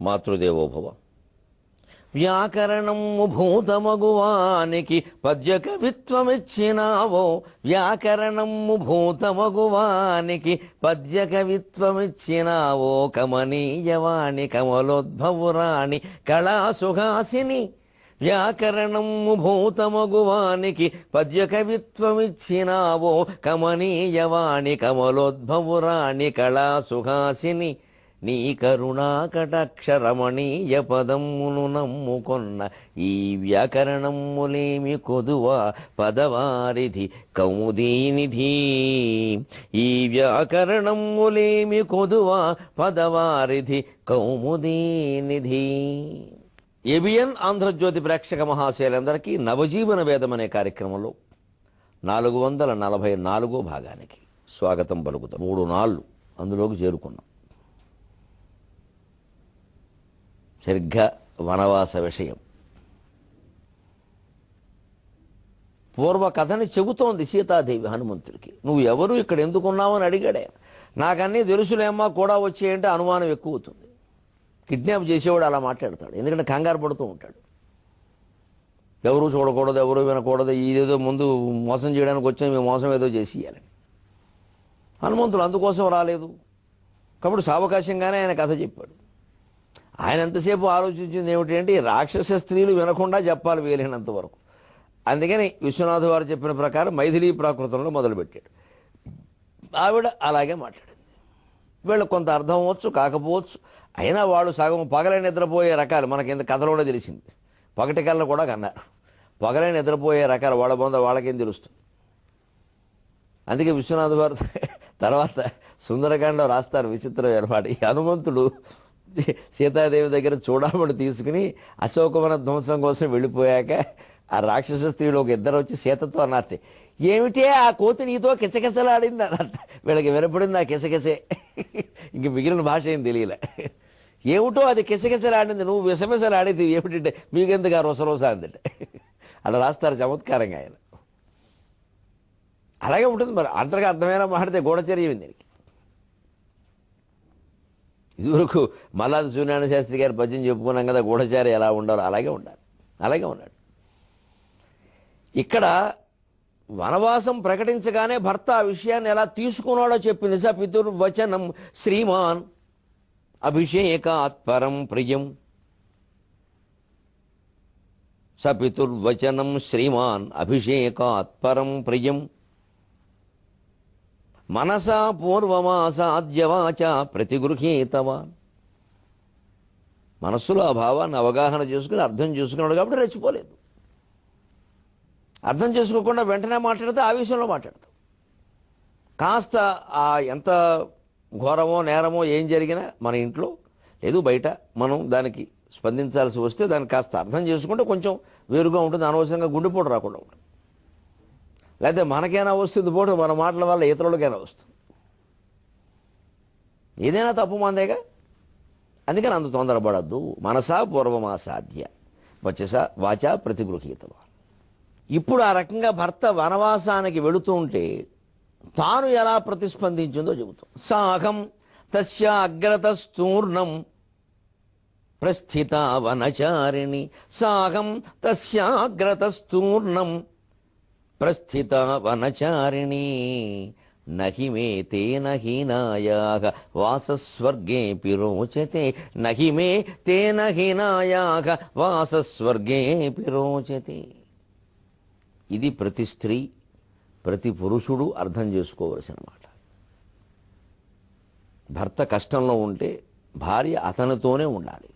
మాతృదేవోభవ. వ్యాకరణము భూతమగువానికి పద్య కవిత్వమిచ్చినావో, వ్యాకరణము భూతమగువానికి పద్య కవిత్వమిచ్చినావో, కమనీయవాణి కమలోద్భవురాణి కళాసుహాసిని. వ్యాకరణము భూతమగువానికి పద్య కవిత్వమిచ్చినావో, కమనీయవాణి కమలోద్భవురాణి కళాసుహాసిని. నీ కరుణాకటాక్షరమణీయ పదమును నమ్ముకొన్న ఈ వ్యాకరణములేమి కొదువా పదవారిధి కౌముదీనిధి. ఈ వ్యాకరణములేమి కొదువా పదవారిధి కౌముదీనిధి. ఏబిఎన్ ఆంధ్రజ్యోతి ప్రేక్షక మహాశయులందరికీ నవజీవన వేదం అనే కార్యక్రమంలో 444 భాగానికి స్వాగతం పలుకుతాం. 3 నాళ్ళు అందులోకి చేరుకున్నాం. సరిగ్గా వనవాస విషయం పూర్వ కథని చెబుతోంది సీతాదేవి హనుమంతుడికి. నువ్వు ఎవరు, ఇక్కడ ఎందుకున్నావని అడిగాడే. నాకన్నీ తెలుసులేమ్మా, కూడా వచ్చేయంటే అనుమానం ఎక్కువ అవుతుంది. కిడ్నాప్ చేసేవాడు అలా మాట్లాడతాడు, ఎందుకంటే కంగారు పడుతూ ఉంటాడు. ఎవరు చూడకూడదు, ఎవరు వినకూడదు, ఇదేదో ముందు మోసం చేయడానికి వచ్చాను, మేము మోసం ఏదో చేసేయాలని. హనుమంతుడు అందుకోసం రాలేదు కాబట్టి సావకాశంగానే ఆయన కథ చెప్పాడు. ఆయన ఎంతసేపు ఆలోచించింది ఏమిటి అంటే, రాక్షస స్త్రీలు వినకుండా చెప్పాలి వీలైనంత వరకు. అందుకని విశ్వనాథ వారు చెప్పిన ప్రకారం మైథిలీ ప్రాకృతంలో మొదలుపెట్టాడు. ఆవిడ అలాగే మాట్లాడింది. వీళ్ళకి కొంత అర్థం అవ్వచ్చు, కాకపోవచ్చు. అయినా వాళ్ళు సగం పగలే నిద్రపోయే రకాలు. మనకి ఇంత కథలోనే తెలిసింది. పగటి కళ్ళ కూడా కన్నారు. పగలే నిద్రపోయే రకాలు. వాళ్ళ బొంద వాళ్ళకేం తెలుస్తుంది. అందుకే విశ్వనాథ వారు తర్వాత సుందరకాండలో రాస్తారు విచిత్రం ఏర్పాటు. ఈ హనుమంతుడు సీతాదేవి దగ్గర చూడమని తీసుకుని అశోకవన ధ్వంసం కోసం వెళ్ళిపోయాక ఆ రాక్షస స్త్రీలు ఒక ఇద్దరు వచ్చి సీతతో అన్నట్టే, ఏమిటే ఆ కోతి నీతో కిసకిసలాడింది అన్నట్ట. వీళ్ళకి వినపడింది ఆ కిసకిసే, ఇంక మిగిలిన భాష ఏం తెలియలే. ఏమిటో అది కిసకిసలాడింది, నువ్వు విసమిసలాడేది ఏమిటంటే మీకెందుకు ఆ రొసరోస అందంటే. అలా రాస్తారు చమత్కారంగా ఆయన. అలాగే ఉంటుంది మరి. అంతగా అర్థమైన మాట్లాడితే గూఢచర్యం దీనికి. ఇదివరకు మల్లాది సూర్యనారాయణ శాస్త్రి గారి పద్యం చెప్పుకున్నాం కదా, గూఢచారి ఎలా ఉండాలో అలాగే ఉండాలి. అలాగే ఉన్నాడు. ఇక్కడ వనవాసం ప్రకటించగానే భర్త ఆ విషయాన్ని ఎలా తీసుకున్నాడో చెప్పింది. స పితుర్వచనం శ్రీమాన్ అభిషేకాత్ పరం ప్రియం. స పితుర్వచనం శ్రీమాన్ అభిషేకాత్ పరం ప్రియం. మనసా పూర్వమాసాద్యవాచ ప్రతిగృహీతవాన్. మనస్సులో ఆ భావాన్ని అవగాహన చేసుకుని అర్థం చేసుకున్నాడు కాబట్టి రెచ్చిపోలేదు. అర్థం చేసుకోకుండా వెంటనే మాట్లాడితే ఆవేశంలో మాట్లాడతాం. కాస్త ఎంత ఘోరమో నేరమో ఏం జరిగినా మన ఇంట్లో లేదు బయట మనం దానికి స్పందించాల్సి వస్తే దాన్ని కాస్త అర్థం చేసుకుంటే కొంచెం వేరుగా ఉంటుంది. అనవసరంగా గుండెపోటు రాకుండా ఉంటుంది. లేకపోతే మనకైనా వస్తుంది పోటు, మన మాటల వల్ల ఇతరులకైనా వస్తుంది. ఏదైనా తప్పు మందేగా. అందుకని అంత తొందరపడద్దు. మనసా పూర్వమాసాధ్య వచ్చేస వాచా ప్రతిగృహీతవా. ఇప్పుడు ఆ రకంగా భర్త వనవాసానికి వెళుతూ ఉంటే తాను ఎలా ప్రతిస్పందించిందో చెబుతాం. సాహం తస్యాగ్రతస్తూర్ణం ప్రస్థిత వనచారిణి. సాహం తస్యాగ్రతస్తూర్ణం ప్రస్థిత వనచారిణి. నహి మే తేన హీనాయాః వాసస్వర్గేపి రోచతే. నహి మే తేన హీనాయాః వాసస్వర్గేపి రోచతే. ఇది ప్రతి స్త్రీ ప్రతి పురుషుడు అర్థం చేసుకోవలసిన మాట. భర్త కష్టంలో ఉంటే భార్య అతనితోనే ఉండాలి.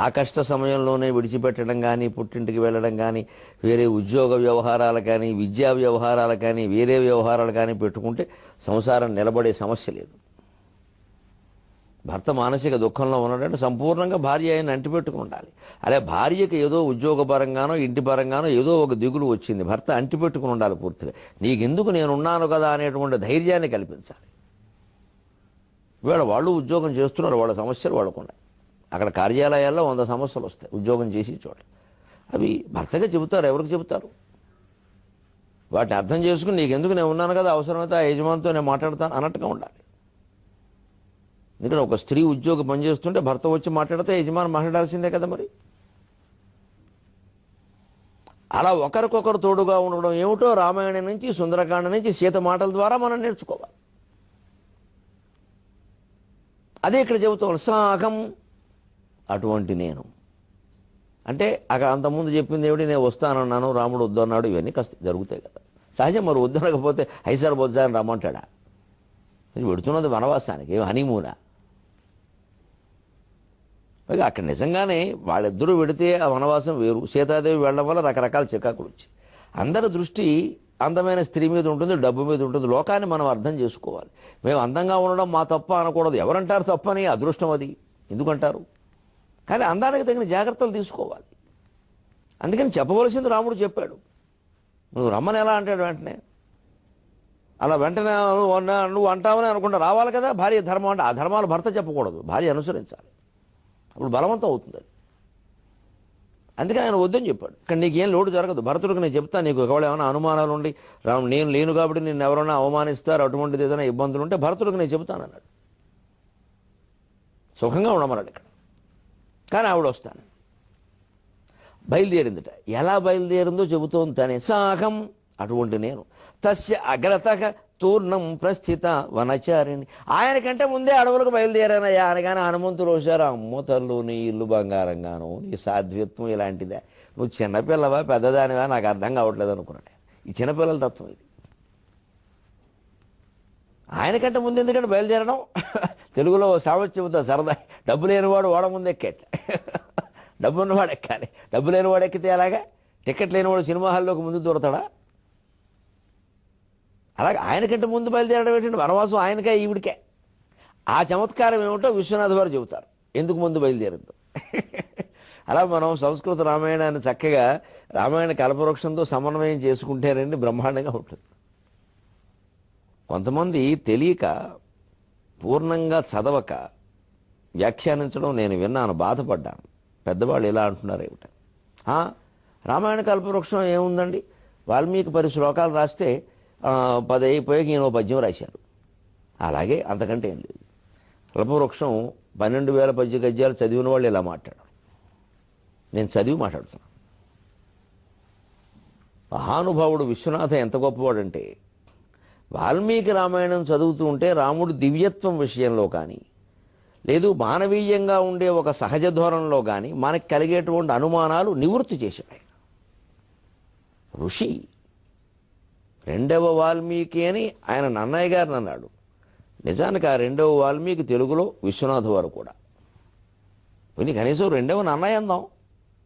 ఆ కష్ట సమయంలోనే విడిచిపెట్టడం కానీ, పుట్టింటికి వెళ్ళడం కానీ, వేరే ఉద్యోగ వ్యవహారాలు కానీ, విద్యా వ్యవహారాలు కానీ, వేరే వ్యవహారాలు కానీ పెట్టుకుంటే సంసారం నిలబడే సమస్య లేదు. భర్త మానసిక దుఃఖంలో ఉన్నాడంటే సంపూర్ణంగా భార్య ఆయన అంటిపెట్టుకుని ఉండాలి. అలా భార్యకి ఏదో ఉద్యోగపరంగానో ఇంటి పరంగానో ఏదో ఒక దిగులు వచ్చింది, భర్త అంటిపెట్టుకుని ఉండాలి పూర్తిగా. నీకెందుకు నేనున్నాను కదా అనేటువంటి ధైర్యాన్ని కల్పించాలి. వాళ్ళు ఉద్యోగం చేస్తున్నారు, వాళ్ళ సమస్యలు వాళ్ళకున్నాయి. అక్కడ కార్యాలయాల్లో 100 సమస్యలు వస్తాయి ఉద్యోగం చేసి చోట. అవి భర్తగా చెబుతారు, ఎవరికి చెబుతారు? వాటిని అర్థం చేసుకుని నీకెందుకు నేను ఉన్నాను కదా, అవసరమైతే ఆ యజమానితో నేను మాట్లాడతాను అన్నట్టుగా ఉండాలి. ఎందుకంటే ఒక స్త్రీ ఉద్యోగి పనిచేస్తుంటే భర్త వచ్చి మాట్లాడితే యజమాని మాట్లాడాల్సిందే కదా మరి. అలా ఒకరికొకరు తోడుగా ఉండడం ఏమిటో రామాయణం నుంచి, సుందరకాండ నుంచి, సీత మాటల ద్వారా మనం నేర్చుకోవాలి. అదే ఇక్కడ చెబుతాం, సాహం అటువంటి నేను అంటే అక్కడ అంతకుముందు చెప్పింది ఏమిటి, నేను వస్తానన్నాను, రాముడు వద్దన్నాడు, ఇవన్నీ కాస్త జరుగుతాయి కదా సహజం. మరి వద్దనకపోతే హైసార్ బొజ్జాని రమ్మంటాడా? పెడుతున్నది వనవాసానికి, హనీమూనా? పైగా అక్కడ నిజంగానే వాళ్ళిద్దరూ పెడితే ఆ వనవాసం వేరు. సీతాదేవి వెళ్ళడం వల్ల రకరకాల చికాకులు వచ్చి అందరి దృష్టి అందమైన స్త్రీ మీద ఉంటుంది, డబ్బు మీద ఉంటుంది. లోకాన్ని మనం అర్థం చేసుకోవాలి. మేము అందంగా ఉండడం మా తప్ప అనకూడదు. ఎవరంటారు తప్పని? అదృష్టం అది, ఎందుకంటారు? కానీ అందానికి తగిన జాగ్రత్తలు తీసుకోవాలి. అందుకని చెప్పవలసింది రాముడు చెప్పాడు. నువ్వు రమ్మని ఎలా అంటాడు వెంటనే? అలా వెంటనే నువ్వు అంటావని అనుకుంటా రావాలి కదా. భార్య ధర్మం అంటే ఆ ధర్మాలు భర్త చెప్పకూడదు, భార్య అనుసరించాలి. అప్పుడు బలవంతం అవుతుంది అది. అందుకని ఆయన వద్దని చెప్పాడు. ఇక్కడ నీకేం లోటు జరగదు. భరతుడికి నేను చెప్తాను, నీకు ఒకవేళ ఏమైనా అనుమానాలు ఉండి నేను లేను కాబట్టి నిన్ను ఎవరైనా అవమానిస్తారు, అటువంటిది ఏదైనా ఇబ్బందులు ఉంటే భరతుడికి నేను చెబుతాను అన్నాడు. సుఖంగా ఉండమన్నాడు ఇక్కడ. కానీ ఆవిడ వస్తాను బయలుదేరిందిట. ఎలా బయలుదేరిందో చెబుతోంది తనే. సాహం అటువంటి నేను తస్య అగ్రతక తూర్ణం ప్రస్థిత వనచారిణి. ఆయనకంటే ముందే అడవులకు బయలుదేరానయ్యా అనగానే హనుమంతులు వచ్చారు. అమ్మో తల్లు, నీ ఇల్లు బంగారంగాను, నీ సాధ్వత్వం ఇలాంటిదే, నువ్వు చిన్నపిల్లవా పెద్దదానివా నాకు అర్థం కావట్లేదు అనుకున్నాడు. ఈ చిన్నపిల్లల తత్వం ఇది. ఆయనకంటే ముందు ఎందుకంటే బయలుదేరడం. తెలుగులో సామెత చెబుతా సరదా, డబ్బు లేనివాడు ఓడ ముందు ఎక్కేట, డబ్బు ఉన్నవాడు ఎక్కాలి. డబ్బు లేనివాడు ఎక్కితే అలాగా, టికెట్ లేనివాడు సినిమా హాల్లోకి ముందు దూరతాడా? అలాగే ఆయనకంటే ముందు బయలుదేరడం ఏంటంటే వనవాసం ఆయనకే ఈవిడికే. ఆ చమత్కారం ఏమిటో విశ్వనాథ్ వారు చెబుతారు, ఎందుకు ముందు బయలుదేరిందో. అలా మనం సంస్కృత రామాయణాన్ని చక్కగా రామాయణ కల్పవృక్షంతో సమన్వయం చేసుకుంటేనండి బ్రహ్మాండంగా ఉంటుంది. కొంతమంది తెలియక పూర్ణంగా చదవక వ్యాఖ్యానించడం నేను విన్నాను, బాధపడ్డాను. పెద్దవాళ్ళు ఇలా అంటున్నారు ఏమిట, రామాయణ కల్పవృక్షం ఏముందండి, వాల్మీకి 10 శ్లోకాలు రాస్తే 10 అయిపోయాక ఈయన 1 పద్యం రాశారు. అలాగే అంతకంటే ఏం లేదు. కల్పవృక్షం 12,000 పద్య గద్యాలు చదివిన వాళ్ళు ఇలా మాట్లాడారు. నేను చదివి మాట్లాడుతున్నాను. మహానుభావుడు విశ్వనాథ ఎంత గొప్పవాడంటే, వాల్మీకి రామాయణం చదువుతూ ఉంటే రాముడు దివ్యత్వం విషయంలో కానీ, లేదు మానవీయంగా ఉండే ఒక సహజ ధోరణిలో కానీ మనకు కలిగేటువంటి అనుమానాలు నివృత్తి చేశాడు. ఋషి రెండవ వాల్మీకి అని ఆయన నన్నయ్య గారిని అన్నాడు. నిజానికి ఆ రెండవ వాల్మీకి తెలుగులో విశ్వనాథ్ వారు కూడా. పోనీ కనీసం రెండవ నన్నయ్య అందాం,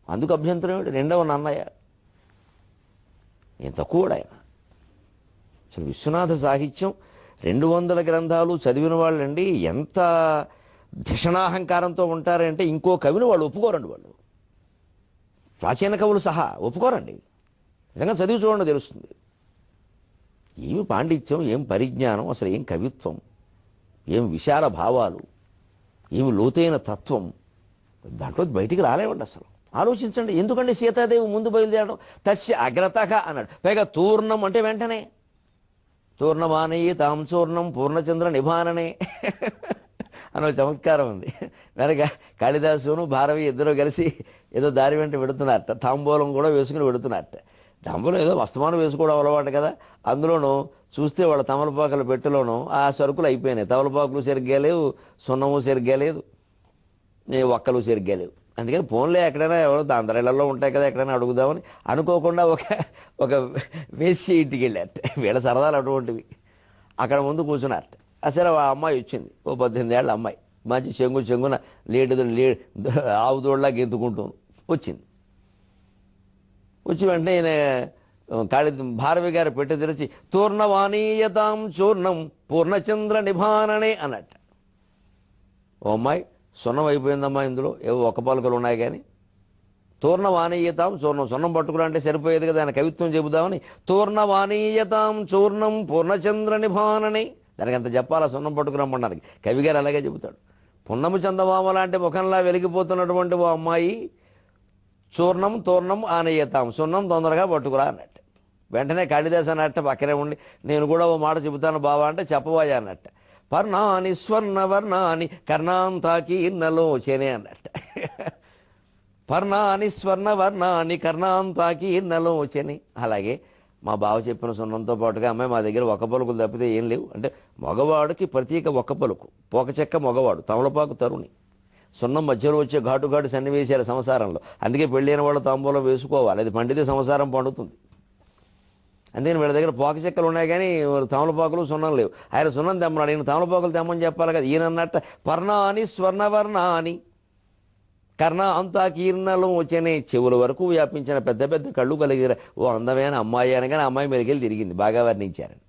అందుకు అభ్యంతరం ఏమిటి? రెండవ నన్నయ్య ఏం తక్కువ ఆయన. అసలు విశ్వనాథ సాహిత్యం 200 గ్రంథాలు చదివిన వాళ్ళండి ఎంత ధిషణాహంకారంతో ఉంటారంటే ఇంకో కవిని వాళ్ళు ఒప్పుకోరండి. వాళ్ళు ప్రాచీన కవులు సహా ఒప్పుకోరండి. నిజంగా చదివి చూడండి తెలుస్తుంది. ఏమి పాండిత్యం, ఏం పరిజ్ఞానం, అసలు ఏం కవిత్వం, ఏం విశాల భావాలు, ఏమి లోతైన తత్వం, దాంట్లో బయటికి రాలేవండి అసలు. ఆలోచించండి, ఎందుకంటే సీతాదేవి ముందు బయలుదేరడం. తస్య అగ్రతక అన్నాడు. పైగా తూర్ణం అంటే వెంటనే తూర్ణమానయి తాం చూర్ణం పూర్ణచంద్ర నిభాననే అనే చమత్కారం ఉంది. వెనక కాళిదాసును భారవి ఇద్దరు కలిసి ఏదో దారి వెంట పెడుతున్నారట. తాంబూలం కూడా వేసుకుని పెడుతున్నారట. తాంబూలం ఏదో వస్తమానం వేసుకోవడం అలవాటు కదా. అందులోనూ చూస్తే వాళ్ళ తమలపాకుల పెట్టెలోనూ ఆ సరుకులు అయిపోయినాయి. తమలపాకులు సరిగ్గా లేవు, సున్నము సరిగ్గా లేదు, ఒక్కలు సరిగ్గా లేవు. అందుకని ఫోన్లే ఎక్కడైనా ఎవరో అందరిళ్లలో ఉంటాయి కదా, ఎక్కడైనా అడుగుదామని అనుకోకుండా ఒక వేసి ఇంటికి వెళ్ళారట. వీళ్ళ సరదాలు అటువంటివి. అక్కడ ముందు కూర్చున్నారట. అసలు ఆ అమ్మాయి వచ్చింది, ఓ 18 ఏళ్ళ అమ్మాయి, మంచి చెంగున ఆవు దోళ్ళ గెంతుకుంటూ వచ్చింది. వచ్చి వెంటనే ఈయన భారవి గారు పెట్టి తెరిచి తూర్ణవాణీయతాం చూర్ణం పూర్ణచంద్ర నిభాననే అన్నట్ట. ఓ అమ్మాయి, సున్నం అయిపోయిందమ్మా, ఇందులో ఏవో 1 పలుకలు ఉన్నాయి కానీ తూర్ణవాణీయతాం చూర్ణం, సున్నం పట్టుకురా అంటే సరిపోయేది కదా, ఆయన కవిత్వం చెబుదామని తూర్ణవాణీయతాం చూర్ణం పూర్ణచంద్ర నిభాననే. దానికి అంత చెప్పాలా సున్నం పట్టుకురమ్మడానికి? కవిగారు అలాగే చెబుతాడు. పున్నము చందమామ లాంటి ముఖంలా వెలిగిపోతున్నటువంటి ఓ అమ్మాయి చూర్ణం తూర్ణం ఆనయ్యతాం, సున్నం తొందరగా పట్టుకురా అన్నట్టు. వెంటనే కాళిదాసు అన్నట్ట పక్కనే ఉండి, నేను కూడా ఓ మాట చెబుతాను బావా అంటే చెప్పబోయా అన్నట్ట. పర్ణాని స్వర్ణవర్ణాని కర్ణాంతాకీర్ణలోచనే అన్నట్ట. పర్ణాని స్వర్ణవర్ణాని కర్ణాంతాకీర్ణలోచనే. అలాగే మా బావ చెప్పిన సున్నంతో పాటుగా అమ్మాయి మా దగ్గర ఒక్క పలుకులు తప్పితే ఏం లేవు. అంటే మగవాడికి ప్రత్యేక ఒక్క పలుకు, పోక చెక్క మగవాడు, తమలపాకు తరుణి. సున్నం మధ్యలో వచ్చే ఘాటు సన్నివేశాలు సంసారంలో. అందుకే పెళ్ళైన వాళ్ళు తాంబూలం వేసుకోవాలి, అది పండితే సంసారం పండుతుంది. అందుకని వీళ్ళ దగ్గర పోక చెక్కలు ఉన్నాయి కానీ తమలపాకులు సున్నం లేవు. ఆయన సున్నం తెమ్మన్నాడు, ఈయన తమలపాకులు తెమ్మని చెప్పాలి కదా. ఈయన అన్నట్ట పర్ణాని స్వర్ణవర్ణాని కర్ణ అంతా కీర్ణలో వచ్చనే. చెవుల వరకు వ్యాపించిన పెద్ద పెద్ద కళ్ళు కలిగిన ఓ అందమైన అమ్మాయి అనగానే అమ్మాయి మీదకెళ్ళి తిరిగింది. బాగా వర్ణించారని.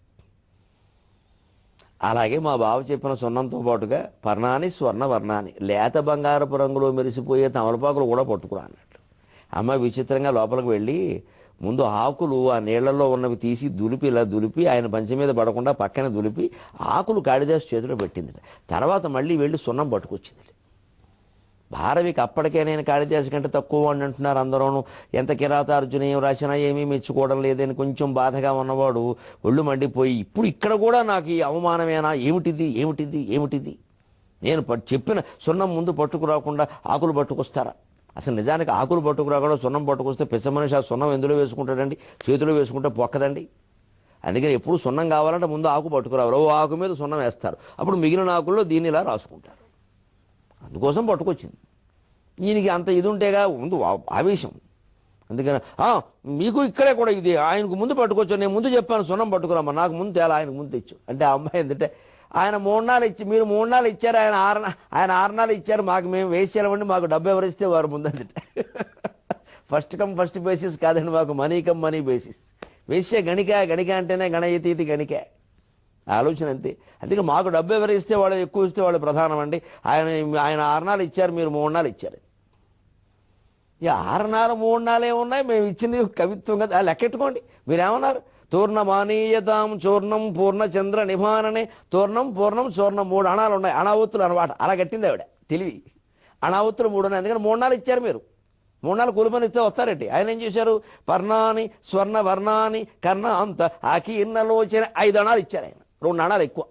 అలాగే మా బావ చెప్పిన సున్నంతో పాటుగా పర్ణాని స్వర్ణవర్ణాన్ని, లేత బంగారపు రంగులో మెరిసిపోయే తమలపాకులు కూడా పట్టుకురా అన్నట్టు. అమ్మాయి విచిత్రంగా లోపలికి వెళ్ళి ముందు ఆకులు ఆ నీళ్లలో ఉన్నవి తీసి దులిపి, ఇలా దులిపి ఆయన పంచె మీద పడకుండా పక్కన దులిపి ఆకులు కాళిదాసు చేతిలో పెట్టింది. తర్వాత మళ్ళీ వెళ్ళి సున్నం పట్టుకొచ్చింది. భారవికి అప్పటికే నేను కాళిదాసు కంటే తక్కువ అని అంటున్నారు అందరూను. ఎంత కిరాతార్జునేయం రాసినా ఏమీ మెచ్చుకోవడం లేదని కొంచెం బాధగా ఉన్నవాడు ఒళ్ళు మండిపోయి, ఇప్పుడు ఇక్కడ కూడా నాకు ఈ అవమానమేనా, ఏమిటిది ఏమిటిది ఏమిటిది, నేను చెప్పిన సున్నం ముందు పట్టుకురాకుండా ఆకులు పట్టుకొస్తారా? అసలు నిజానికి ఆకులు పట్టుకురాకుండా సున్నం పట్టుకొస్తే పిచ్చ మనిషి ఆ సున్నం ఎందులో వేసుకుంటాడండి? చేతిలో వేసుకుంటే పొక్కదండి. అందుకని ఎప్పుడు సున్నం కావాలంటే ముందు ఆకు పట్టుకురావాలి. ఓ ఆకు మీద సున్నం వేస్తారు, అప్పుడు మిగిలిన ఆకుల్లో దీన్ని ఇలా రాసుకుంటారు. అందుకోసం పట్టుకొచ్చింది. ఈయనకి అంత ఇది ఉంటేగా ముందు ఆవేశం. అందుకని మీకు ఇక్కడే కూడా ఇది ఆయనకు ముందు పట్టుకొచ్చాను, నేను ముందు చెప్పాను సున్నం పట్టుకురామ్మా, నాకు ముందు తేలా, ఆయనకు ముందు తెచ్చు అంటే ఆ అమ్మాయి ఏంటంటే ఆయన 3 నాలు ఇచ్చి, మీరు 3 నాలు ఇచ్చారు, ఆయన 6 నాలు ఇచ్చారు, మాకు మేము వేసేయాలండి, మాకు డబ్బు ఎవరిస్తే వారు ముందంటే. ఫస్ట్ కమ్ ఫస్ట్ బేసిస్ కాదండి, మాకు మనీ కమ్ మనీ బేసిస్. వేసే గణిక అంటేనే గణయతీతి గణిక ఆలోచన అంతే. అందుకే మాకు డబ్బు ఎవరు ఇస్తే వాళ్ళు ఎక్కువ ఇస్తే వాళ్ళు ప్రధానం అండి. ఆయన 6 నాలు ఇచ్చారు, మీరు 3 నాలు ఇచ్చారు. ఇక 6 నాలు 3 నాలే ఉన్నాయి, మేము ఇచ్చింది కవిత్వం కదా, లెక్కెట్టుకోండి. మీరేమన్నారు? తూర్ణమానీయతాం చూర్ణం పూర్ణచంద్ర నిభాననే. పూర్ణం చూర్ణం 3 అణాలు ఉన్నాయి, అణావత్తులు అనమాట. అలా కట్టింది ఆవిడ తెలివి. అణావత్తులు 3 ఉన్నాయి, అందుకని 3 నాలు ఇచ్చారు. మీరు 3 నాలు కూలిపని ఇస్తే వస్తారండి. ఆయన ఏం చేశారు? పర్ణాని స్వర్ణవర్ణాని కర్ణ అంత ఆకీర్ణలోచన 5 అణాలు ఇచ్చారు. ఆయన 2 అణాలు ఎక్కువ.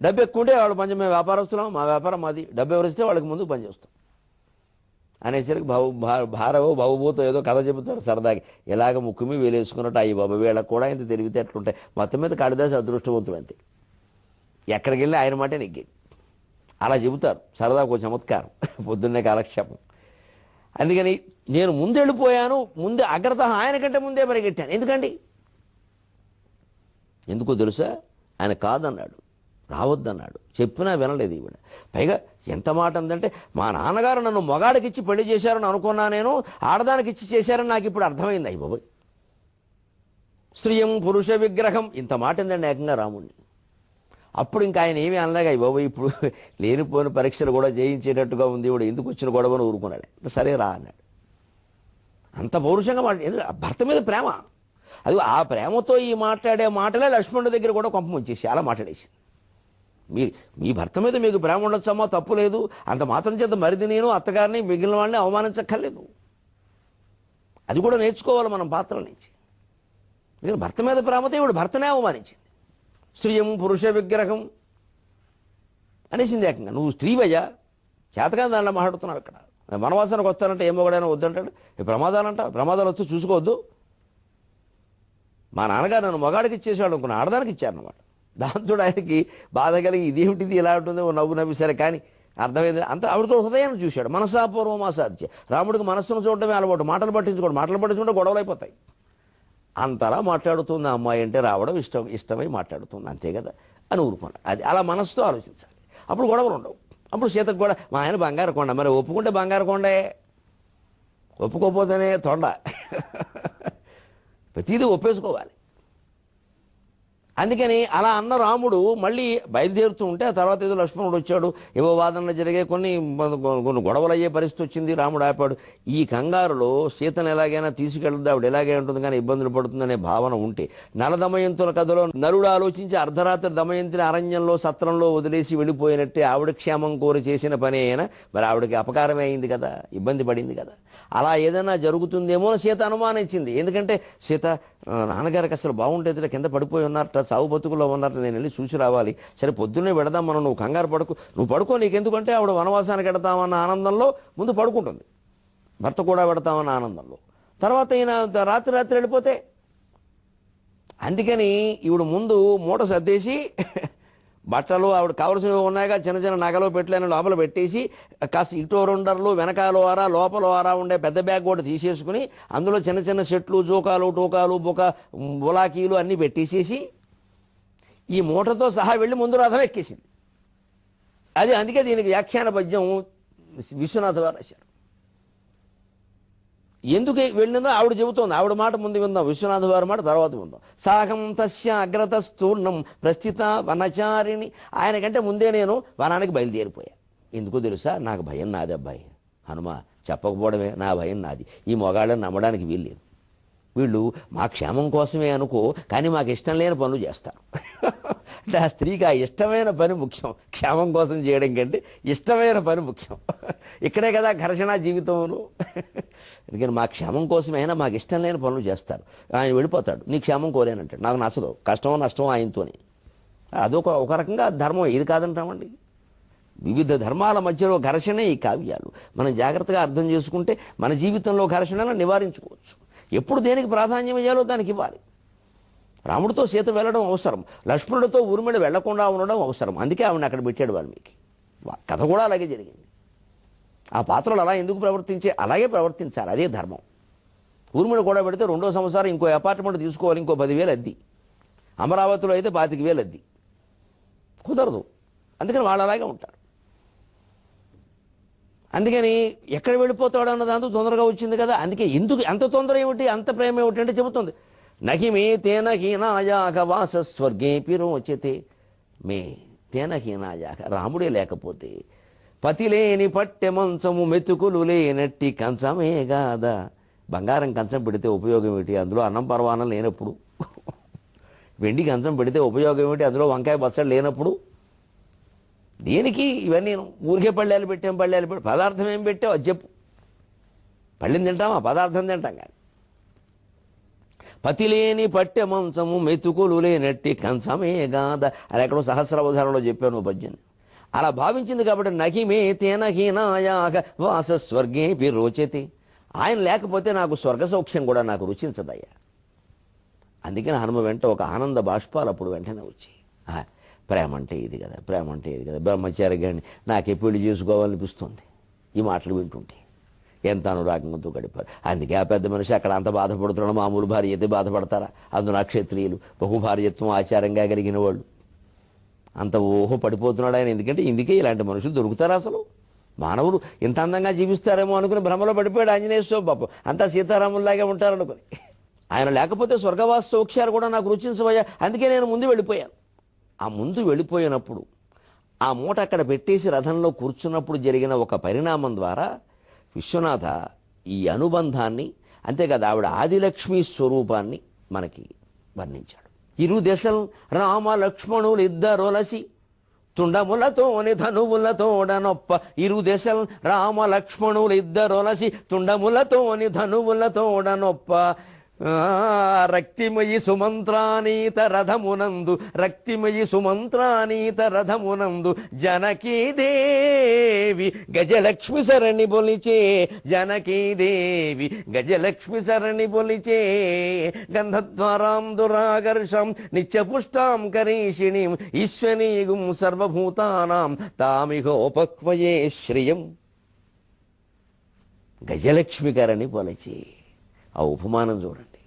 డబ్బు ఎక్కువ ఉంటే వాళ్ళు పని, మేము వ్యాపారస్తున్నాం, మా వ్యాపారం మాది, డబ్బు ఎవరిస్తే వాళ్ళకి ముందు పనిచేస్తాం అనేసరికి భారవో బాబుబోతో ఏదో కథ చెబుతారు సరదాకి. ఇలాగ ముక్కుమి వేలేసుకున్నట్టు అయ్యి బాబు వీళ్ళకి కూడా ఇంత తెలివితేటలుంటాయి. మొత్తం మీద కాళిదాసు అదృష్టవంతుడు అంతే. ఎక్కడికి వెళ్ళి ఆయన మాట నెగ్గి అలా చెబుతారు సరదాకు చమత్కారం, పొద్దున్నే కాలక్షేపం. అందుకని నేను ముందు వెళ్ళిపోయాను, ముందే అగ్రత ఆయన కంటే ముందే పరిగెట్టాను. ఎందుకండి? ఎందుకో తెలుసా? ఆయన కాదన్నాడు, రావద్దన్నాడు, చెప్పినా వినలేదు ఈవిడ. పైగా ఎంత మాట ఉందంటే, మా నాన్నగారు నన్ను మొగాడికిచ్చి పెళ్లి చేశారని అనుకున్నా, నేను ఆడదానికి ఇచ్చి చేశారని నాకు ఇప్పుడు అర్థమైంది. అయ్యి బాబోయ్, స్త్రీయం పురుష విగ్రహం, ఇంత మాట ఉందండి ఏకంగా రాముడిని. అప్పుడు ఇంకా ఆయన ఏమీ అనలేక, అయ్యి బాబోయ్ ఇప్పుడు లేనిపోయిన పరీక్షలు కూడా చేయించేటట్టుగా ఉంది, ఇప్పుడు ఎందుకు వచ్చిన గొడవను ఊరుకున్నాడు. సరే రా అన్నాడు. అంత పౌరుషంగా భర్త మీద ప్రేమ. అది ఆ ప్రేమతో ఈ మాట్లాడే మాటలే లక్ష్మణుడి దగ్గర కూడా కొంప ముంచేసి అలా మాట్లాడేసింది. మీ భర్త మీద మీకు ప్రేమ ఉండొచ్చమ్మా, తప్పు లేదు, అంత మాత్రం చేత మరిది నేను అత్తగారిని మిగిలిన వాళ్ళని అవమానించక్కర్లేదు. అది కూడా నేర్చుకోవాలి మనం పాత్రల నుంచి. ఎందుకంటే భర్త మీద ప్రేమతో ఇప్పుడు భర్తనే అవమానించింది. స్త్రీయం పురుష విగ్రహం అనేసింది ఏకంగా. నువ్వు స్త్రీవయ్యా, చేతగా దానిలో మాట్లాడుతున్నావు. ఇక్కడ వనవాసానికి వస్తానంటే ఏం ఒకడైనా వద్దంటాడు. ప్రమాదాలంట, ప్రమాదాలు వస్తే చూసుకోవద్దు. మా నాన్నగారు నన్ను మగాడికి ఇచ్చేసాడు అనుకున్నా, ఆడదానికి ఇచ్చారన్నమాట. దాంతో ఆయనకి బాధ కలిగి ఇదేమిటిది ఇలా ఉంటుందో నవ్వు నవ్విసరే కానీ అర్థమైంది. అంత ఆవిడతో హృదయాన్ని చూశాడు. మనసాపూర్వమాసాధ్య. రాముడికి మనస్సును చూడటమే అలవాటు, మాటలు పట్టించుకుంటే గొడవలు అయిపోతాయి. అంతలా మాట్లాడుతుంది ఆ అమ్మాయి అంటే రావడం ఇష్టమై మాట్లాడుతుంది అంతే కదా అని ఊరుకున్నాడు. అది అలా మనసుతో ఆలోచించాలి. అప్పుడు గొడవలు ఉండవు. అప్పుడు సీతకు కూడా మా ఆయన బంగారు కొండ, మరి ఒప్పుకుంటే బంగారు కొండే, ఒప్పుకోపోతేనే తొండ. ప్రతిదీ ఒప్పేసుకోవాలి. అందుకని అలా అన్న రాముడు మళ్ళీ బయలుదేరుతూ ఉంటే ఆ తర్వాత ఏదో లక్ష్మణుడు వచ్చాడు, ఏవో వాదనలు జరిగాయి, కొన్ని గొడవలు అయ్యే పరిస్థితి వచ్చింది. రాముడు ఆపాడు. ఈ కంగారులో సీతను ఎలాగైనా తీసుకెళ్తుంది, ఆవిడ ఎలాగే ఉంటుంది కానీ ఇబ్బందులు పడుతుందనే భావన ఉంటే, నల దమయంతుల కథలో నలుడు ఆలోచించి అర్ధరాత్రి దమయంతిని అరణ్యంలో సత్రంలో వదిలేసి వెళ్ళిపోయినట్టే ఆవిడ క్షేమం కోరి చేసిన పని అయినా మరి ఆవిడకి అపకారమే అయింది కదా, ఇబ్బంది పడింది కదా. అలా ఏదైనా జరుగుతుందేమో సీత అనుమానించింది. ఎందుకంటే సీత నాన్నగారికి అసలు బాగుండేది, కింద పడిపోయి ఉన్నారట, చావు బతుకుల్లో ఉన్నారట, నేను వెళ్ళి చూసి రావాలి. సరే పొద్దున్నే వెడదాం మనం, నువ్వు కంగారు పడుకు, నువ్వు పడుకో, నీకెందుకంటే ఆవిడ వనవాసానికి వెడతామన్న ఆనందంలో ముందు పడుకుంటుంది, భర్త కూడా పెడతామన్న ఆనందంలో. తర్వాత ఈయన రాత్రి వెళ్ళిపోతే, అందుకని ఈవిడ ముందు మూట సర్దేసి బట్టలు ఆవిడ కావలసినవి ఉన్నాయిగా, చిన్న చిన్న నగలు పెట్టలేని లోపల పెట్టేసి కాస్త ఇటో రెండర్లు వెనకాల వారా లోపల వారా ఉండే పెద్ద బ్యాగ్ కూడా తీసేసుకుని అందులో చిన్న చిన్న సెట్లు, జోకాలు, టోకాలు, బులాకీలు అన్నీ పెట్టేసేసి ఈ మూటతో సహా వెళ్ళి ముందు రథం ఎక్కేసింది. అందుకే దీనికి వ్యాఖ్యాన పద్యం విశ్వనాథ వారు రాశారు. ఎందుకు వెళ్ళిందో ఆవిడ చెబుతోంది, ఆవిడ మాట ముందు విందాం, విశ్వనాథ వారి మాట తర్వాత విందాం. సాహం తస్య అగ్రతస్థూర్ణం ప్రస్థిత వనచారిణి, ఆయనకంటే ముందే నేను వనానికి బయలుదేరిపోయా. ఎందుకో తెలుసా, నాకు భయం నాది అబ్బాయి, హనుమ చెప్పకపోవడమే, నా భయం నాది. ఈ మొగాళ్ళని నమ్మడానికి వీల్లేదు, వీళ్ళు మా క్షేమం కోసమే అనుకో, కానీ మాకు ఇష్టం లేని పనులు చేస్తారు. అంటే ఆ స్త్రీకి ఆ ఇష్టమైన పని ముఖ్యం, క్షేమం కోసం చేయడం కంటే ఇష్టమైన పని ముఖ్యం. ఇక్కడే కదా ఘర్షణ జీవితంలో. ఎందుకని మా క్షేమం కోసమైనా మాకు ఇష్టం లేని పనులు చేస్తారు. ఆయన వెళ్ళిపోతాడు, నీ క్షేమం కోరేనంటాడు, నాకు నచ్చదు, కష్టమో నష్టమో ఆయనతోనే. ఒక రకంగా ధర్మం, ఇది కాదంటామండి. వివిధ ధర్మాల మధ్యలో ఘర్షణే ఈ కావ్యాలు. మనం జాగ్రత్తగా అర్థం చేసుకుంటే మన జీవితంలో ఘర్షణలను నివారించుకోవచ్చు. ఎప్పుడు దేనికి ప్రాధాన్యం ఇవ్వాలో దానికి ఇవ్వాలి. రాముడితో సీత వెళ్ళడం అవసరం, లక్ష్మణుడితో ఊర్మిళ వెళ్లకుండా ఉండడం అవసరం. అందుకే ఆవిడని అక్కడ పెట్టాడు వాల్మీకి. కథ కూడా అలాగే జరిగింది. ఆ పాత్రలు అలా ఎందుకు అలాగే ప్రవర్తించాలి, అదే ధర్మం. ఊర్మిళ కూడా పెడితే 2వ సంవత్సరం ఇంకో అపార్ట్మెంట్ తీసుకోవాలి, ఇంకో 10,000 అద్ది. అమరావతిలో అయితే 25,000 అద్ది, కుదరదు. అందుకని వాళ్ళు అలాగే ఉంటారు. అందుకని ఎక్కడ వెళ్ళిపోతాడు అన్న దాంతో తొందరగా వచ్చింది కదా. అందుకే ఎందుకు అంత తొందర ఏమిటి, అంత ప్రేమ ఏమిటి అంటే చెబుతుంది. నహిమే తేన హీనాయాక వాస స్వర్గే పిరోచతే, మే తేన హీనాయాక, రాముడే లేకపోతే పతి లేని పట్టె మంచము మెతుకులు లేనట్టి కంచమే గాదా. బంగారం కంచం పెడితే ఉపయోగం ఏమిటి, అందులో అన్నం పరవానం లేనప్పుడు. వెండి కంచం పెడితే ఉపయోగం ఏమిటి, అందులో వంకాయ పచ్చడి లేనప్పుడు. దేనికి ఇవన్నీ? ఊరికే పళ్ళేలు పెట్టాం, పదార్థం ఏం పెట్టావు అది చెప్పు. పళ్ళని తింటామా, పదార్థం తింటాం. కానీ పతిలేని పట్టె మంచము మెతుకులు లేనట్టి కంచమే గాద అని ఎక్కడో సహస్రావధానంలో చెప్పాను పద్యాన్ని. అలా భావించింది కాబట్టి నహిమే తేన హీనాయాక వాస స్వర్గే పిరోచతి, ఆయన లేకపోతే నాకు స్వర్గ సౌఖ్యం కూడా నాకు రుచించదయ్యా. అందుకని హనుమ వెంట ఒక ఆనంద బాష్పాలు అప్పుడు వెంటనే వచ్చి, ప్రేమ అంటే ఇది కదా, ప్రేమ అంటే ఇది కదా, బ్రహ్మచారి గారిని నాకే పెళ్లి చేసుకోవాలనిపిస్తుంది. ఈ మాటలు వింటుంటే ఎంత అనురాగంతో గడిపారు. అందుకే ఆ పెద్ద మనిషి అక్కడ అంత బాధపడుతున్నాడు. మామూలు భార్య అయితే బాధపడతారా? అందున క్షత్రియులు బహుభార్యత్వం ఆచారంగా కలిగిన వాళ్ళు అంత పడిపోతున్నాడు ఆయన. ఎందుకంటే ఇందుకే ఇలాంటి మనుషులు దొరుకుతారు. అసలు మానవులు ఇంత అందంగా జీవిస్తారేమో అనుకుని భ్రమలో పడిపోయాడు ఆంజనేయ స్వామి. పాపం అంతా సీతారాముల్లాగే ఉంటారనుకుని. ఆయన లేకపోతే స్వర్గవాస సౌఖ్యాలు కూడా నాకు రుచించబోయా. అందుకే నేను ముందు వెళ్ళిపోయాను. ఆ ముందు వెళ్ళిపోయినప్పుడు ఆ మూట అక్కడ పెట్టేసి రథంలో కూర్చున్నప్పుడు జరిగిన ఒక పరిణామం ద్వారా విశ్వనాథ ఈ అనుబంధాన్ని, అంతేకాదు ఆవిడ ఆదిలక్ష్మి స్వరూపాన్ని మనకి వర్ణించాడు. ఇరు దశలు రామ లక్ష్మణులు ఇద్దరొలసి తుండములతోని ధనువులతోడనొప్ప, ఇరు దశలు రామ లక్ష్మణులు ఇద్దరొలసి తుండములతోని ధనువులతోడనొప్ప, రక్తిమయి సుమంత్రానీత రథమునందు, రక్తిమయి సుమంత్రానీత రథమునందు జనకీదేవి గజలక్ష్మి సరణి బొలిచే, జనకీదేవి గజలక్ష్మి సరణి బొలిచే, గంధద్వారాం దురాకర్షం నిత్యపుష్టాం కరీషిణీం ఈశ్వరీగుం సర్వభూతానాం తామిహోపక్వయే శ్రియం. గజలక్ష్మికరణి పొలచి, ఆ ఉపమానం చూడండి.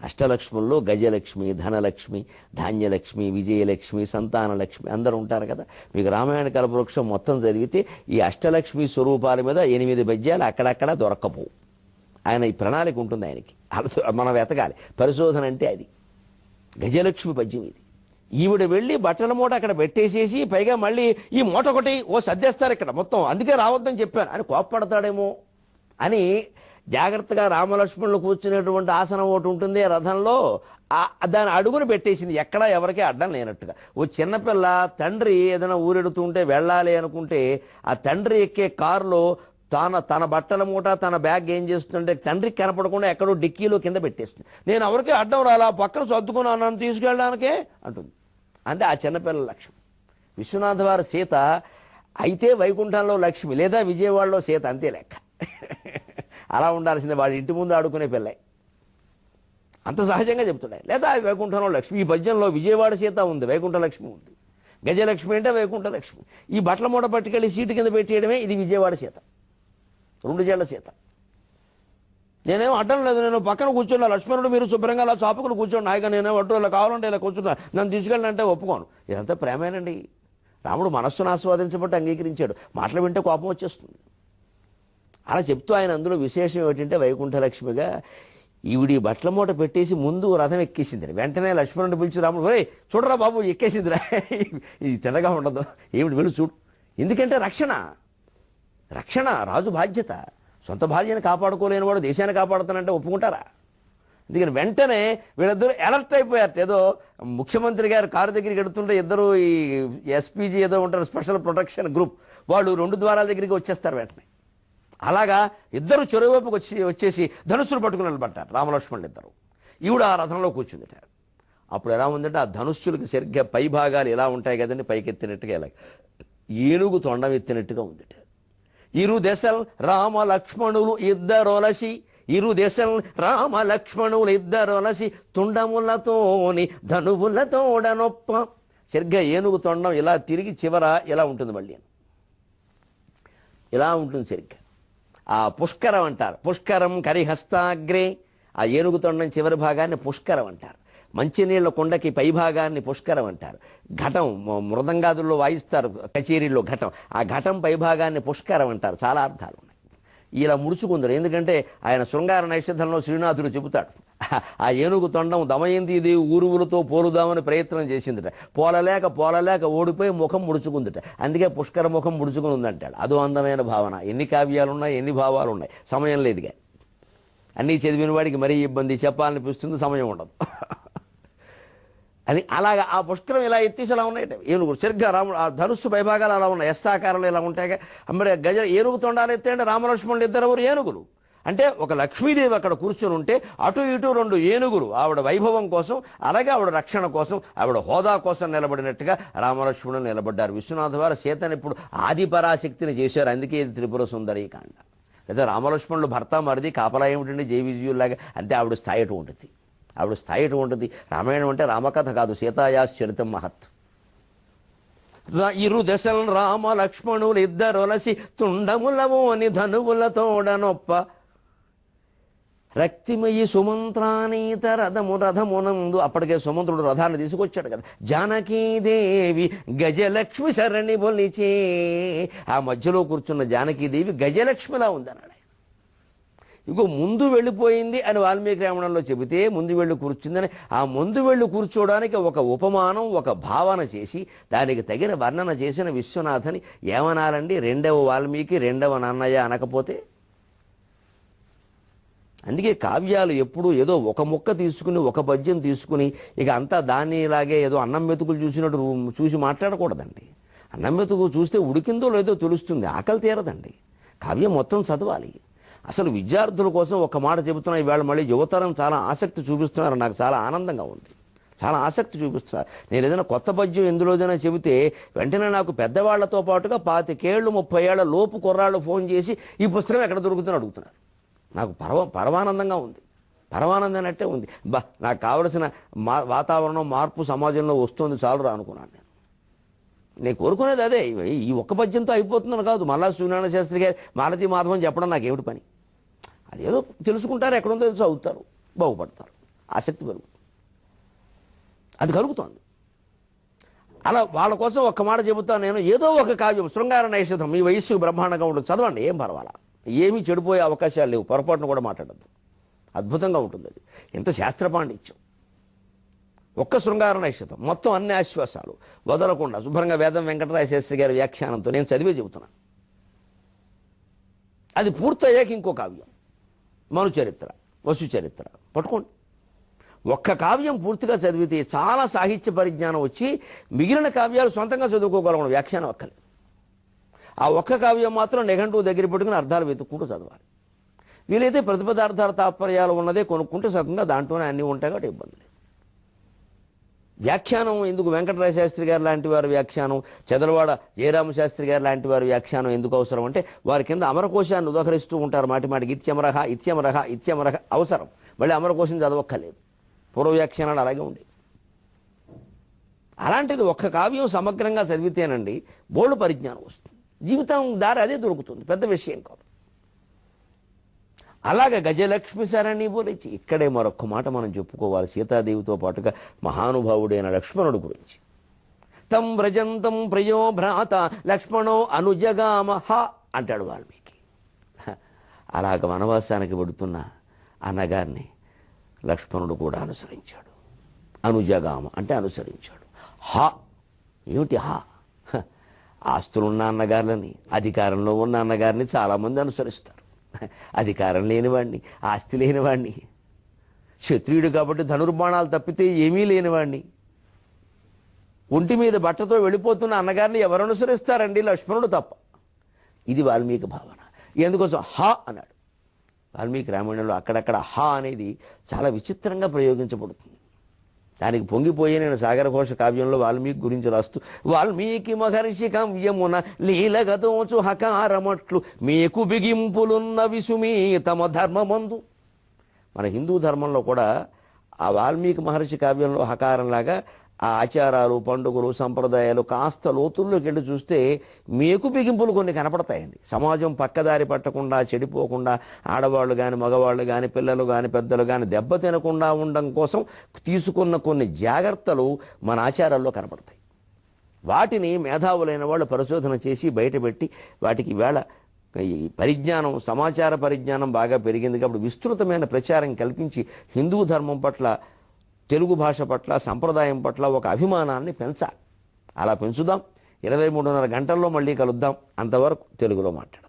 అష్టలక్ష్ముల్లో గజలక్ష్మి, ధనలక్ష్మి, ధాన్యలక్ష్మి, విజయలక్ష్మి, సంతానలక్ష్మి అందరూ ఉంటారు కదా. మీకు రామాయణ కల్పవృక్షం మొత్తం చదివితే ఈ అష్టలక్ష్మి స్వరూపాల మీద 8 పద్యాలు అక్కడక్కడ దొరక్కపోవు. ఆయన ఈ ప్రణాళిక ఉంటుంది ఆయనకి, మనం వెతకాలి. పరిశోధన అంటే అది. గజలక్ష్మి పద్యం ఇది. ఈవిడ వెళ్ళి బట్టల మూట అక్కడ పెట్టేసేసి పైగా మళ్ళీ ఈ మూట ఒకటి సర్దేస్తారు ఇక్కడ మొత్తం, అందుకే రావద్దని చెప్పాను అని కోప్పడతాడేమో అని జాగ్రత్తగా రామలక్ష్మణులు కూర్చునేటువంటి ఆసనం ఒకటి ఉంటుంది రథంలో, దాని అడుగును పెట్టేసింది, ఎక్కడా ఎవరికీ అడ్డం లేనట్టుగా. ఓ చిన్నపిల్ల తండ్రి ఏదైనా ఊరెడుతుంటే వెళ్ళాలి అనుకుంటే ఆ తండ్రి ఎక్కే కారులో తన బట్టల మూట తన బ్యాగ్ ఏం చేస్తుంటే తండ్రికి కనపడకుండా ఎక్కడో డిక్కీలో కింద పెట్టేస్తుంది. నేను ఎవరికి అడ్డం రాలా, పక్కన సర్దుకున్నాను, నన్ను తీసుకెళ్ళడానికే అంటుంది. అంటే ఆ చిన్నపిల్లల లక్ష్మి. విశ్వనాథ వారి సీత అయితే వైకుంఠంలో లక్ష్మి, లేదా విజయవాడలో సీత, అంతే లెక్క. అలా ఉండాల్సిందే. వాడి ఇంటి ముందు ఆడుకునే పిల్లే, అంత సహజంగా చెప్తున్నాయి. లేదా వైకుంఠంలో లక్ష్మి. ఈ పద్యంలో విజయవాడ సీత ఉంది, వైకుంఠ లక్ష్మి ఉంది. గజలక్ష్మి అంటే వైకుంఠ లక్ష్మి. ఈ బట్టల మూట పట్టుకెళ్ళి సీటు కింద పెట్టేయడమే ఇది విజయవాడ సీత, 2 జేళ్ల సీత. నేనేం అడ్డం లేదు, నేను పక్కన కూర్చున్నా, లక్ష్మణుడు మీరు శుభ్రంగా అలా చాపుకుని కూర్చోండి, హాయిగా నేనే అడ్డు ఇలా కావాలంటే ఇలా కూర్చున్నా, నన్ను తీసుకెళ్ళాలంటే ఒప్పుకోను. ఇదంతా ప్రేమేనండి. రాముడు మనస్సును ఆస్వాదించబట్టి అంగీకరించాడు. మాటలు వింటే కోపం వచ్చేస్తుంది. అలా చెప్తూ ఆయన అందులో విశేషం ఏమిటంటే వైకుంఠలక్ష్మిగా ఈవిడి బట్టల మూట పెట్టేసి ముందు రథం ఎక్కేసింది. వెంటనే లక్ష్మణుడు పిలిచి రాముడు, ఒరే చూడరా బాబు ఎక్కేసిందిరా, ఇది తిన్నగా ఉండదు, ఏమిటి వెళ్ళి చూడు. ఎందుకంటే రక్షణ రాజు బాధ్యత. సొంత భార్యను కాపాడుకోలేని వాడు దేశాన్ని కాపాడుతానంటే ఒప్పుకుంటారా? అందుకని వెంటనే వీళ్ళిద్దరూ అలర్ట్ అయిపోయారు. ఏదో ముఖ్యమంత్రి గారు కారు దగ్గరికి ఎడుతుంటే ఇద్దరు ఈ ఎస్పీజీ ఏదో ఉంటారు, స్పెషల్ ప్రొటెక్షన్ గ్రూప్, వాళ్ళు 2 ద్వారాల దగ్గరికి వచ్చేస్తారు వెంటనే. అలాగా ఇద్దరు చెరువువైపుకి వచ్చేసి ధనుస్సులు పట్టుకుని నిలబడ్డారు రామలక్ష్మణులు ఇద్దరు. ఈవిడ ఆ రథంలో కూర్చుందిట. అప్పుడు ఎలా ఉందంటే ఆ ధనుస్సులకు సరిగ్గా పై భాగాలు ఎలా ఉంటాయి కదండి, పైకెత్తినట్టుగా, ఇలా ఏనుగు తొండం ఎత్తినట్టుగా ఉందిట. ఇరు దశల్ రామ లక్ష్మణులు ఇద్దరొలసి, ఇరు దశల్ రామ లక్ష్మణులు ఇద్దరొలసి, తుండములతోని ధనువులతోడనొప్ప. సరిగ్గా ఏనుగు తొండం ఇలా తిరిగి చివర ఇలా ఉంటుంది, మళ్ళీ ఇలా ఉంటుంది సరిగ్గా. ఆ పుష్కరం అంటారు. పుష్కరం కరిహస్తాగ్రే. ఆ ఏనుగు తొండం చివరి భాగాన్ని పుష్కరం అంటారు. మంచినీళ్ళ కొండకి పై భాగాన్ని పుష్కరం అంటారు. ఘటం మృదంగాదుల్లో వాయిస్తారు కచేరీల్లో ఘటం, ఆ ఘటం పై భాగాన్ని పుష్కరం అంటారు. చాలా అర్థాలు ఉన్నాయి. ఇలా ముడుచుకుందరు. ఎందుకంటే ఆయన శృంగార నైషధంలో శ్రీనాథుడు చెబుతాడు, ఆ ఏనుగు తొండం దమయంతిదేవి ఊరువులతో పోలుదామని ప్రయత్నం చేసిందిట. పోలలేక ఓడిపోయి ముఖం ముడుచుకుందిట. అందుకే పుష్కర ముఖం ముడుచుకుని ఉందంటాడు. అదో అందమైన భావన. ఎన్ని కావ్యాలున్నాయి, ఎన్ని భావాలు ఉన్నాయి, సమయం లేదుగా. అన్నీ చదివిన వాడికి మరీ ఇబ్బంది, చెప్పాలనిపిస్తుంది, సమయం ఉండదు. అది అలాగా ఆ పుష్కరం ఇలా ఎత్తేసి అలా ఉన్నాయి ఏనుగులు. సరిగ్గా రాముడు ఆ ధనుస్సు పైభాగాలు అలా ఉన్నాయి, ఎస్సాకారంలో ఇలా ఉంటాయి. మరి ఏనుగు తొండాలు ఎత్తే రామలక్ష్మణులు ఇద్దరు ఏనుగులు. అంటే ఒక లక్ష్మీదేవి అక్కడ కూర్చొని ఉంటే అటు ఇటు 2 ఏనుగులు ఆవిడ వైభవం కోసం, అలాగే ఆవిడ రక్షణ కోసం, ఆవిడ హోదా కోసం నిలబడినట్టుగా రామలక్ష్మణులు నిలబడ్డారు. విశ్వనాథ వారు సీతను ఇప్పుడు ఆది పరాశక్తిని చేశారు. అందుకే ఇది త్రిపుర సుందరి కాండ. లేదా రామలక్ష్మణులు భర్త మరిది కాపలా ఏమిటండి, జై విజయుల్లాగా. అంటే ఆవిడ స్థాయి ఉంటుంది, ఆవిడ స్థాయి ఉంటుంది. రామాయణం అంటే రామకథ కాదు, సీతాయాస్ చరితం మహత్. ఇరు దశల్ రామ లక్ష్మణులు ఇద్దరొలసి, తుండములవోని ధనువులతోడనొప్ప. రక్తిమయి సుమంత్రానీత రథమునందు. అప్పటికే సుమంత్రుడు రథాన్ని తీసుకొచ్చాడు కదా. జానకీదేవి గజలక్ష్మి శరణి బొలిచే. ఆ మధ్యలో కూర్చున్న జానకీదేవి గజలక్ష్మిలా ఉందన్నాడు. ఇగో ముందు వెళ్ళిపోయింది అని వాల్మీకి రామాయణంలో చెబితే ముందు వెళ్ళి కూర్చుందని, ఆ ముందు వెళ్ళి కూర్చోవడానికి ఒక ఉపమానం, ఒక భావన చేసి దానికి తగిన వర్ణన చేసిన విశ్వనాథని ఏమనాలండి? 2వ వాల్మీకి, 2వ నన్నయ్య అనకపోతే. అందుకే కావ్యాలు ఎప్పుడు ఏదో ఒక ముక్క తీసుకుని, ఒక పద్యం తీసుకుని ఇక అంతా దాన్ని ఇలాగే ఏదో అన్నం మెతుకులు చూసినట్టు చూసి మాట్లాడకూడదండి. అన్నం మెతుకు చూస్తే ఉడికిందో లేదో తెలుస్తుంది, ఆకలి తీరదండి. కావ్యం మొత్తం చదవాలి. అసలు విద్యార్థుల కోసం ఒక మాట చెబుతున్నా, ఈవేళ మళ్ళీ యువతరం చాలా ఆసక్తి చూపిస్తున్నారు. నాకు చాలా ఆనందంగా ఉంది, చాలా ఆసక్తి చూపిస్తున్నారు. నేను ఏదైనా కొత్త పద్యం ఎందులోదైనా చెబితే వెంటనే నాకు పెద్దవాళ్లతో పాటుగా 25 ఏళ్ళు 30 ఏళ్ల లోపు కుర్రాళ్ళు ఫోన్ చేసి ఈ పుస్తకం ఎక్కడ దొరుకుతుందని అడుగుతున్నారు. నాకు పరమానందంగా ఉంది, పరమానందనట్టే ఉంది. నాకు కావలసిన వాతావరణం, మార్పు సమాజంలో వస్తుంది, చాలురా అనుకున్నాను. నేను కోరుకునేది అదే. ఈ ఒక్క పద్యంతో అయిపోతుందని కాదు. మల్లా సూర్యనారాయణ శాస్త్రి గారి మాలతీ మాధవం చెప్పడం నాకేమిటి పని? అదేదో తెలుసుకుంటారు, ఎక్కడుందో తెలుసు, అవుతారు, బాగుపడతారు, ఆసక్తి పెరుగుతుంది. అది కలుగుతోంది. అలా వాళ్ళ కోసం ఒక్క మాట చెబుతాను నేను. ఏదో ఒక కావ్యం, శృంగార నైషధం, మీ వయస్సు బ్రహ్మాండంగా ఉంటుంది, చదవండి, ఏం పర్వాలా. ఏమీ చెడిపోయే అవకాశాలు లేవు, పొరపాటును కూడా మాట్లాడద్దు. అద్భుతంగా ఉంటుంది అది. ఎంత శాస్త్ర పాండిత్యం. ఒక్క శృంగార నైషధం, మొత్తం అన్ని ఆశ్వాసాలు వదలకుండా శుభ్రంగా వేదం వెంకటరాయ శాస్త్రి గారి వ్యాఖ్యానంతో నేను చదివే చెబుతున్నాను. అది పూర్తయ్యాక ఇంకో కావ్యం, మను చరిత్ర, వసు చరిత్ర పట్టుకోండి. ఒక్క కావ్యం పూర్తిగా చదివితే చాలా సాహిత్య పరిజ్ఞానం వచ్చి మిగిలిన కావ్యాలు సొంతంగా చదువుకోగలం, వ్యాఖ్యానం అక్కర్లేదు. ఆ ఒక్క కావ్యం మాత్రం నిఘంటువు దగ్గర పెట్టుకుని అర్థాలు వెతుక్కుంటూ చదవాలి. వీలైతే ప్రతిపదార్థాల తాత్పర్యాలు ఉన్నదే కొనుక్కుంటే సగంగా దాంట్లోనే అన్నీ ఉంటాయి కాబట్టి ఇబ్బంది లేదు. వ్యాఖ్యానం ఎందుకు వెంకటరాయ శాస్త్రి గారు లాంటి వారి వ్యాఖ్యానం, చదలవాడ జయరామ శాస్త్రి గారు లాంటి వారి వ్యాఖ్యానం ఎందుకు అవసరం అంటే వారి కింద అమరకోశాన్ని ఉదహరిస్తూ ఉంటారు. మాటి మాటికి ఇత్యమరహ ఇత్యమరహ ఇత్యమరహ అవసరం. మళ్ళీ అమరకోశం చదవక్కర్లేదు. పూర్వ వ్యాఖ్యానాలు అలాగే ఉండేవి. అలాంటిది ఒక్క కావ్యం సమగ్రంగా చదివితేనండి బోల్డ్ పరిజ్ఞానం వస్తుంది. జీవితం దారి అదే దొరుకుతుంది, పెద్ద విషయం కాదు. అలాగే గజలక్ష్మి సరణి బోలిచి ఇక్కడే మరొక్క మాట మనం చెప్పుకోవాలి సీతాదేవితో పాటుగా మహానుభావుడైన లక్ష్మణుడు గురించి. తం వ్రజంతం ప్రియో భ్రాత లక్ష్మణో అనుజగామహ అంటాడు వాల్మీకి. అలాగ వనవాసానికి వెడుతున్న అన్నగారిని లక్ష్మణుడు కూడా అనుసరించాడు. అనుజగామ అంటే అనుసరించాడు. హా ఏమిటి హా? ఆస్తులున్న అన్నగారులని, అధికారంలో ఉన్న అన్నగారిని చాలామంది అనుసరిస్తారు. అధికారం లేనివాడిని, ఆస్తి లేనివాడిని, క్షత్రియుడు కాబట్టి ధనుర్బాణాలు తప్పితే ఏమీ లేనివాడిని, ఒంటి మీద బట్టతో వెళ్ళిపోతున్న అన్నగారిని ఎవరు అనుసరిస్తారండి? లక్ష్మణుడు తప్ప. ఇది వాల్మీకి భావన. ఎందుకోసం హా అన్నాడు. వాల్మీకి రామాయణంలో అక్కడక్కడ హా అనేది చాలా విచిత్రంగా ప్రయోగించబడుతుంది. దానికి పొంగిపోయే నేను సాగరఘోష కావ్యంలో వాల్మీకి గురించి రాస్తూ వాల్మీకి మహర్షి కావ్యమున లీలగదోచు హకారమట్లు మీకు బిగింపులున్న విసుమీ తమ ధర్మమందు. మన హిందూ ధర్మంలో కూడా ఆ వాల్మీకి మహర్షి కావ్యంలో హకారంలాగా ఆ ఆచారాలు, పండుగలు, సంప్రదాయాలు కాస్త లోతుల్లోకి వెళ్ళి చూస్తే మేకు బిగింపులు కొన్ని కనపడతాయండి. సమాజం పక్కదారి పట్టకుండా, చెడిపోకుండా, ఆడవాళ్ళు కానీ మగవాళ్ళు కానీ పిల్లలు కానీ పెద్దలు కానీ దెబ్బ తినకుండా ఉండడం కోసం తీసుకున్న కొన్ని జాగ్రత్తలు మన ఆచారాల్లో కనపడతాయి. వాటిని మేధావులైన వాళ్ళు పరిశోధన చేసి బయటపెట్టి వాటికి ఈవేళ ఈ పరిజ్ఞానం, సమాచార పరిజ్ఞానం బాగా పెరిగింది కాబట్టి విస్తృతమైన ప్రచారం కల్పించి హిందూ ధర్మం పట్ల, తెలుగు భాష పట్ల, సంప్రదాయం పట్ల ఒక అభిమానాన్ని పెంచాలి. అలా పెంచుదాం. 23:30 గంటల్లో మళ్ళీ కలుద్దాం. అంతవరకు తెలుగులో మాట్లాడు.